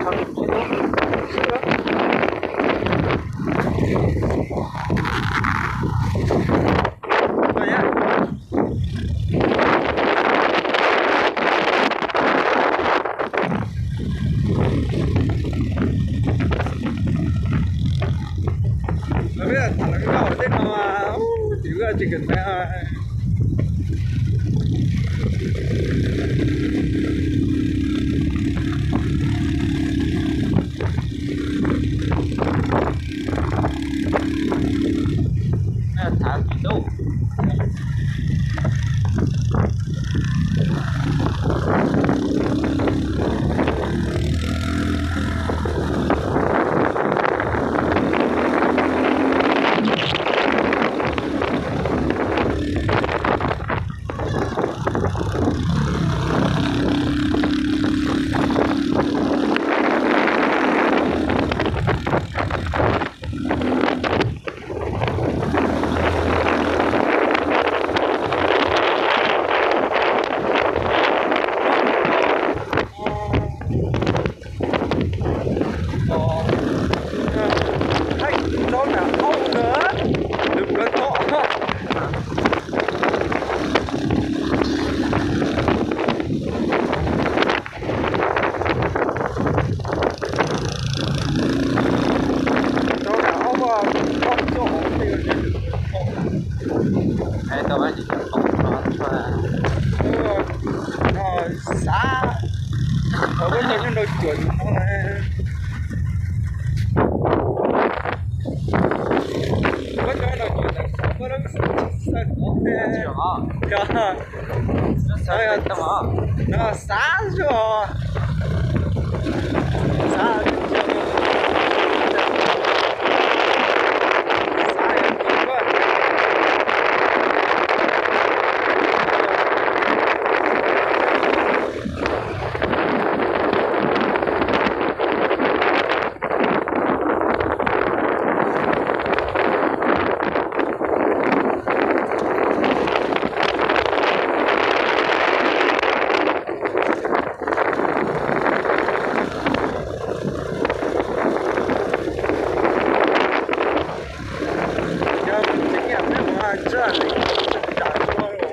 差不多。是啊。对呀。那边打了个高的嘛，这个这个呢。那他比走。哎，到晚就叫跑船。啥？我跟你都准了。我这都准了，我都是呀，哎呀，干嘛？那啥去啊？啥？这里是打车路。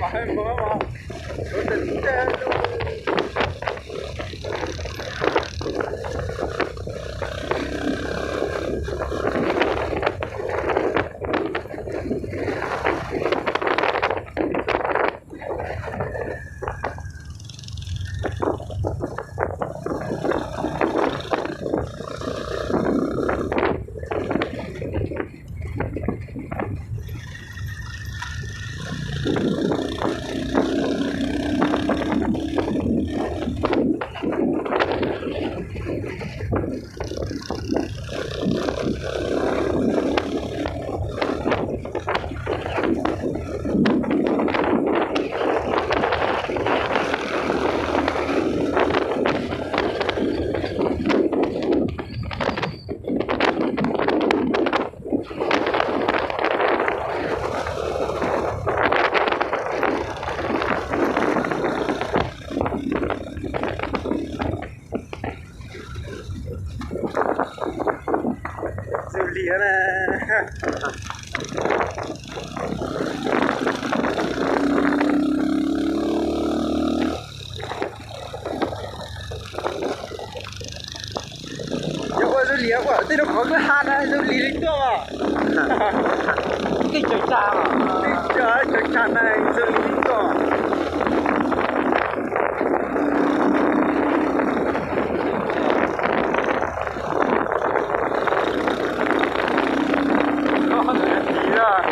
mà hay mơ mà tôi định ra luôn. nè. Tôi lìa quá, tôi đâu có cái hạt này, tôi lìa đến to mà. Cái trời cha mà. Trời chán này, tôi lìa đến to. Nó là gì đó.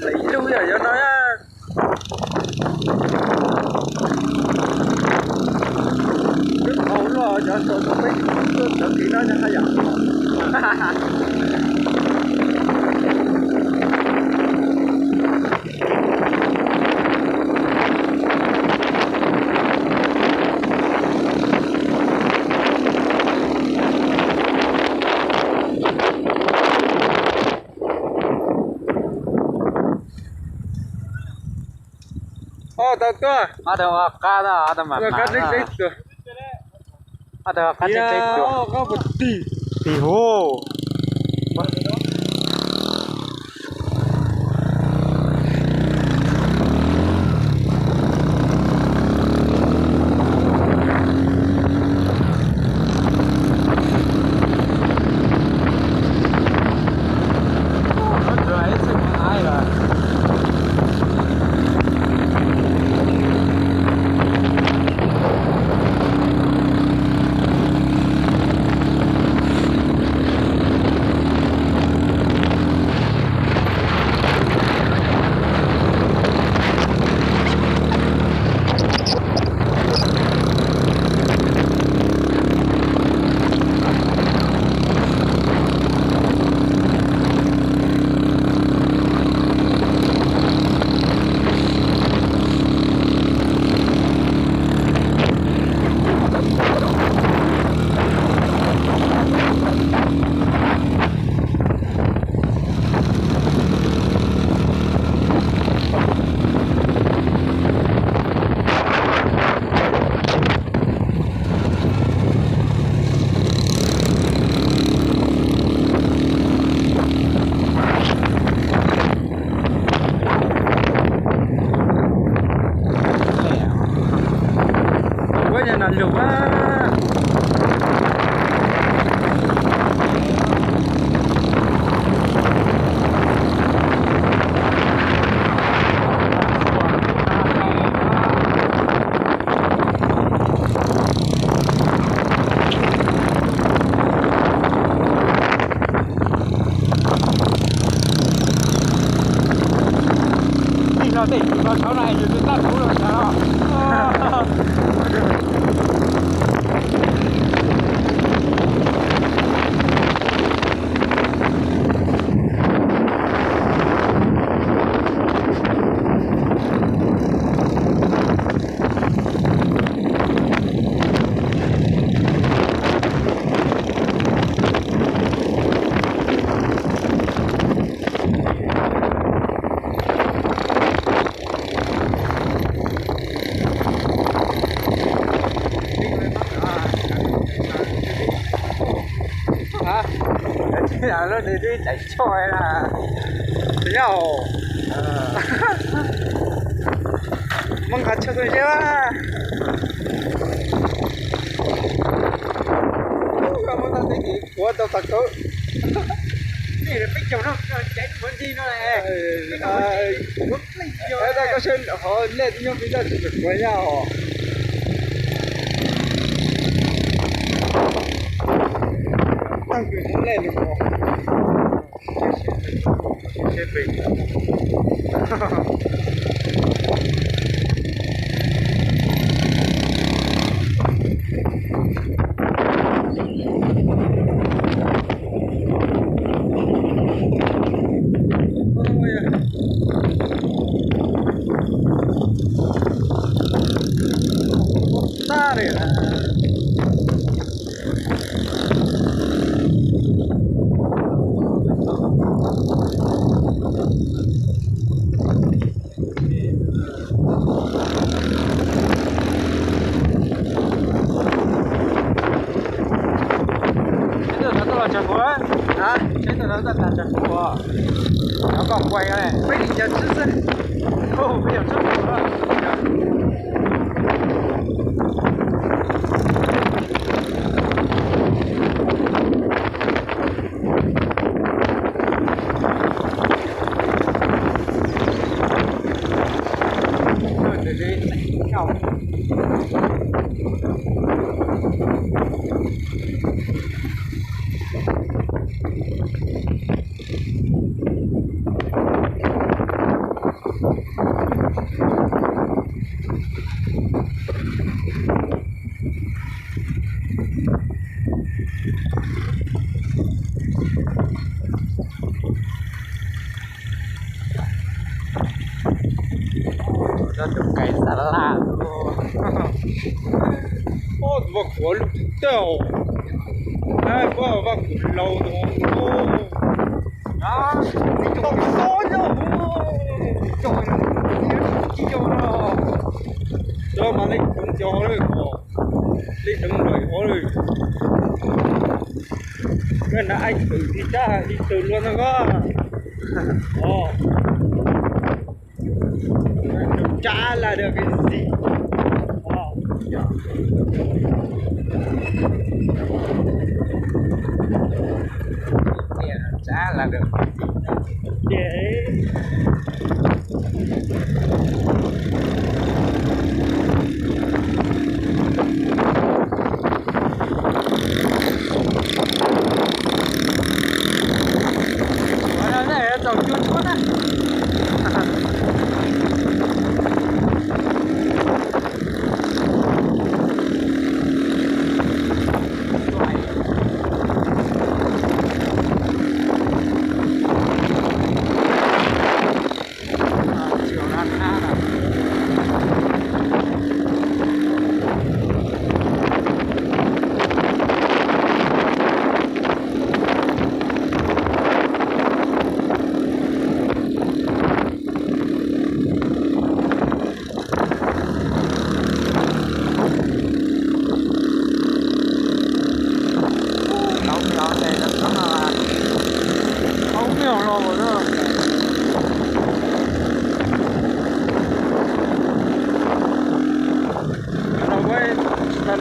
Lấy lưu giờ cho nó nước ấu rồi cho tôi biết tôi kỹ nó cho nó dọn. Tao ada wakada ada mana kan itu ada wakada itu kau beti tiho sau này thì chúng ta cũng được đó. là nó đi chạy trôi là 不要梦卡车回去吧我都发狗 cái là cái chiều nó chạy muốn đi nó này那个是好累的，比较就是国家哦。那个很累的哦。谢谢。哈哈。Sorry. Hả? Thế tôi nói rất là chặt của nó còn quay cái này Mấy điểm nhận chứ không bây giờ chút nữa để đi không nó được cái xà la ô mà của lúc đầu ai qua vào lâu đó đó không có nhau trời ơi vô đó cho mà lấy không cho rồi lấy đừng rồi có rồi cái là anh tự đi ra đi từ luôn đó có trả là được cái gì trả là được để này tàu chưa chút á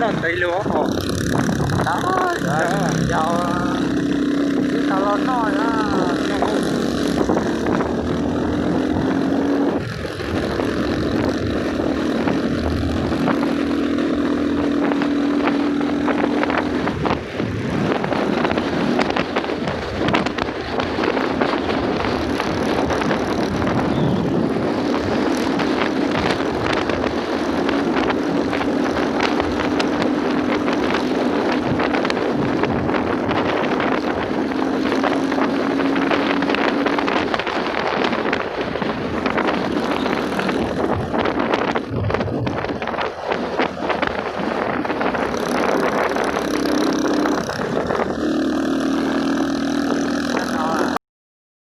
nó tây lúa họ đó giờ cái tàu lo nói đó